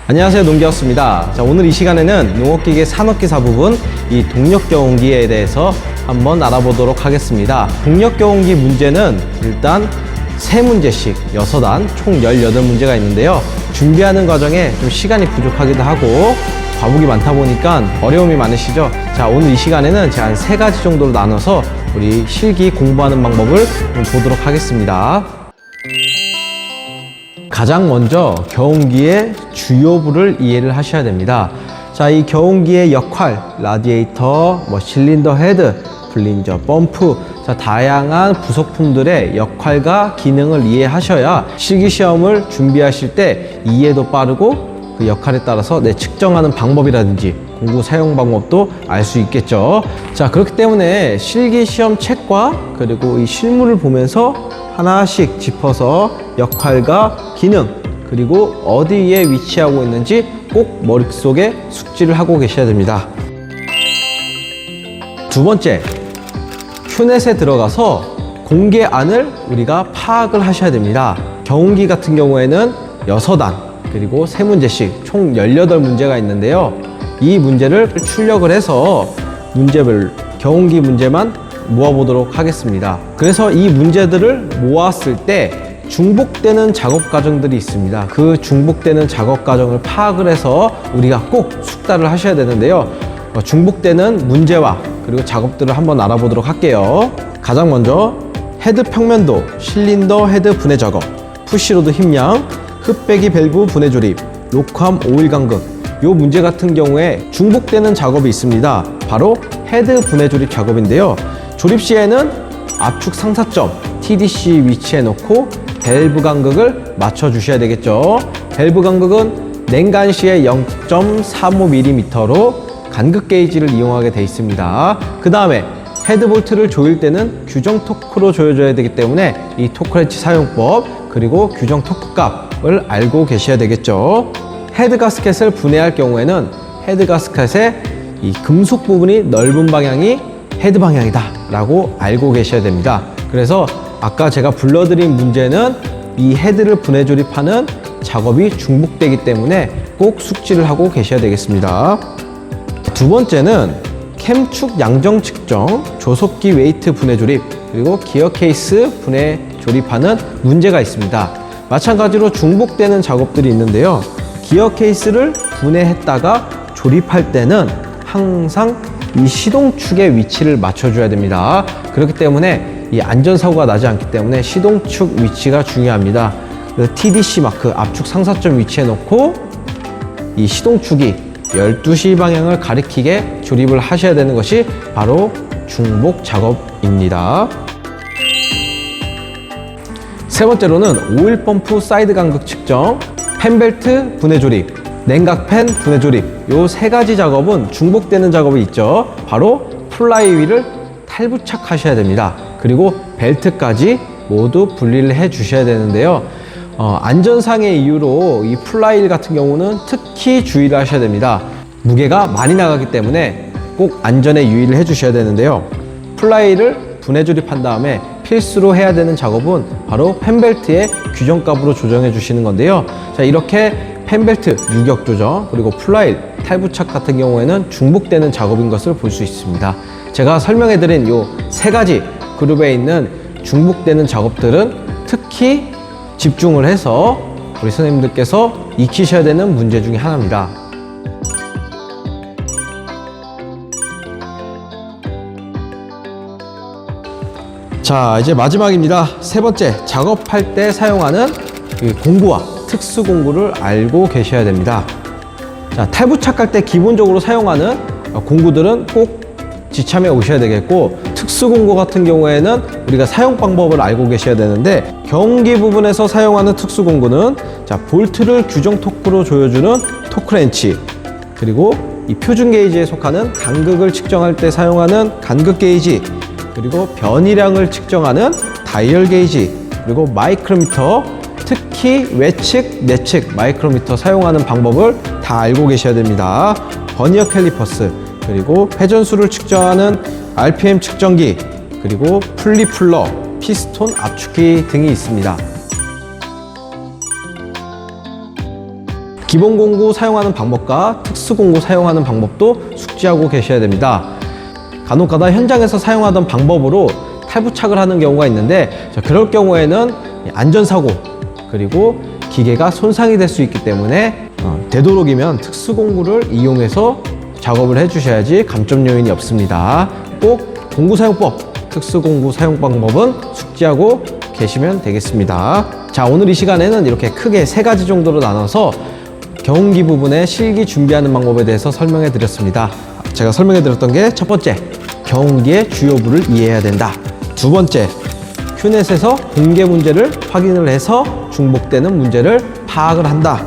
안녕하세요, 농기하우스입니다. 자, 오늘 이 시간에는 농업기계 산업기사 부분 이 동력경운기에 대해서 한번 알아보도록 하겠습니다. 동력경운기 문제는 일단 3문제씩 6단 총 18문제가 있는데요. 준비하는 과정에 좀 시간이 부족하기도 하고 과목이 많다 보니까 어려움이 많으시죠? 자, 오늘 이 시간에는 제가 한 3가지 정도로 나눠서 우리 실기 공부하는 방법을 좀 보도록 하겠습니다. 가장 먼저 경운기의 주요부를 이해를 하셔야 됩니다. 자, 이 경운기의 역할, 라디에이터, 실린더 헤드, 플린저, 펌프, 자, 다양한 부속품들의 역할과 기능을 이해하셔야 실기시험을 준비하실 때 이해도 빠르고 그 역할에 따라서 측정하는 방법이라든지 공구 사용 방법도 알 수 있겠죠. 자, 그렇기 때문에 실기시험 책과 그리고 이 실물을 보면서 하나씩 짚어서 역할과 기능 그리고 어디에 위치하고 있는지 꼭 머릿속에 숙지를 하고 계셔야 됩니다. 두 번째, 큐넷에 들어가서 공개안을 우리가 파악을 하셔야 됩니다. 경운기 같은 경우에는 6단 그리고 3문제씩 총 18문제가 있는데요. 이 문제를 출력을 해서 문제별 경운기 문제만 모아보도록 하겠습니다. 그래서 이 문제들을 모았을 때 중복되는 작업 과정들이 있습니다. 그 중복되는 작업 과정을 파악을 해서 우리가 꼭 숙달을 하셔야 되는데요. 중복되는 문제와 그리고 작업들을 한번 알아보도록 할게요. 가장 먼저 헤드 평면도, 실린더 헤드 분해 작업, 푸시로드 힘량, 흡배기 밸브 분해 조립, 로크암 오일 간극. 이 문제 같은 경우에 중복되는 작업이 있습니다. 바로 헤드 분해 조립 작업인데요. 조립 시에는 압축 상사점 TDC 위치해 놓고 밸브 간극을 맞춰 주셔야 되겠죠. 밸브 간극은 냉간 시에 0.35mm로 간극 게이지를 이용하게 되어 있습니다. 그 다음에 헤드 볼트를 조일 때는 규정 토크로 조여줘야 되기 때문에 이 토크렌치 사용법 그리고 규정 토크 값을 알고 계셔야 되겠죠. 헤드 가스켓을 분해할 경우에는 헤드 가스켓의 이 금속 부분이 넓은 방향이 헤드 방향이다 라고 알고 계셔야 됩니다. 그래서 아까 제가 불러드린 문제는 이 헤드를 분해 조립하는 작업이 중복되기 때문에 꼭 숙지를 하고 계셔야 되겠습니다. 두 번째는 캠축 양정 측정, 조속기 웨이트 분해 조립, 그리고 기어 케이스 분해 조립하는 문제가 있습니다. 마찬가지로 중복되는 작업들이 있는데요. 기어 케이스를 분해했다가 조립할 때는 항상 이 시동축의 위치를 맞춰줘야 됩니다. 그렇기 때문에 이 안전사고가 나지 않기 때문에 시동축 위치가 중요합니다. TDC 마크 압축 상사점 위치해 놓고 이 시동축이 12시 방향을 가리키게 조립을 하셔야 되는 것이 바로 중복 작업입니다. 세 번째로는 오일 펌프 사이드 간극 측정, 펜벨트 분해 조립, 냉각팬 분해 조립. 요 3가지 작업은 중복되는 작업이 있죠. 바로 플라이휠을 탈부착 하셔야 됩니다. 그리고 벨트까지 모두 분리를 해 주셔야 되는데요. 안전상의 이유로 이 플라이휠 같은 경우는 특히 주의를 하셔야 됩니다. 무게가 많이 나가기 때문에 꼭 안전에 유의를 해 주셔야 되는데요. 플라이휠을 분해 조립한 다음에 필수로 해야 되는 작업은 바로 펜벨트의 규정값으로 조정해 주시는 건데요. 자, 이렇게 펜벨트 유격 조정 그리고 플라이휠 탈부착 같은 경우에는 중복되는 작업인 것을 볼 수 있습니다. 제가 설명해 드린 요 3가지 그룹에 있는 중복되는 작업들은 특히 집중을 해서 우리 선생님들께서 익히셔야 되는 문제 중에 하나입니다. 자, 이제 마지막입니다. 세 번째, 작업할 때 사용하는 공구와 특수 공구를 알고 계셔야 됩니다. 자, 탈부착할 때 기본적으로 사용하는 공구들은 꼭 지참해 오셔야 되겠고, 특수 공구 같은 경우에는 우리가 사용 방법을 알고 계셔야 되는데, 경운기 부분에서 사용하는 특수 공구는 자, 볼트를 규정 토크로 조여주는 토크렌치, 그리고 이 표준 게이지에 속하는 간극을 측정할 때 사용하는 간극 게이지, 그리고 변이량을 측정하는 다이얼 게이지, 그리고 마이크로미터, 특히 외측, 내측 마이크로미터 사용하는 방법을 다 알고 계셔야 됩니다. 버니어 캘리퍼스, 그리고 회전수를 측정하는 RPM 측정기, 그리고 플리플러, 피스톤 압축기 등이 있습니다. 기본 공구 사용하는 방법과 특수 공구 사용하는 방법도 숙지하고 계셔야 됩니다. 간혹가다 현장에서 사용하던 방법으로 탈부착을 하는 경우가 있는데, 그럴 경우에는 안전사고 그리고 기계가 손상이 될 수 있기 때문에 되도록이면 특수 공구를 이용해서 작업을 해주셔야지 감점 요인이 없습니다. 꼭 공구 사용법, 특수 공구 사용 방법은 숙지하고 계시면 되겠습니다. 자, 오늘 이 시간에는 이렇게 크게 3가지 정도로 나눠서 경운기 부분에 실기 준비하는 방법에 대해서 설명해 드렸습니다. 제가 설명해 드렸던 게 첫 번째, 경운기의 주요부를 이해해야 된다. 두 번째, 큐넷에서 공개 문제를 확인을 해서 중복되는 문제를 파악을 한다.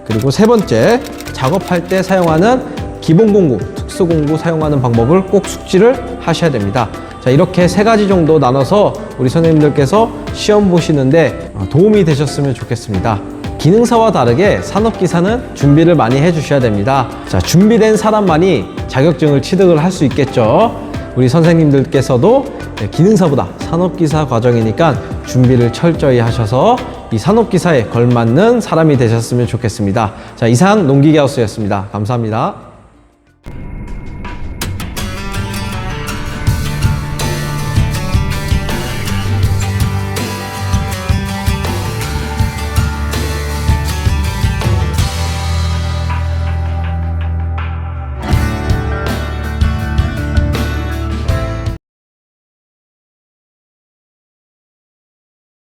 그리고 세 번째, 작업할 때 사용하는 기본 공구, 특수 공구 사용하는 방법을 꼭 숙지를 하셔야 됩니다. 자, 이렇게 3가지 정도 나눠서 우리 선생님들께서 시험 보시는데 도움이 되셨으면 좋겠습니다. 기능사와 다르게 산업기사는 준비를 많이 해주셔야 됩니다. 자, 준비된 사람만이 자격증을 취득을 할 수 있겠죠. 우리 선생님들께서도 기능사보다 산업기사 과정이니까 준비를 철저히 하셔서 이 산업기사에 걸맞는 사람이 되셨으면 좋겠습니다. 자, 이상 농기계하우스였습니다. 감사합니다.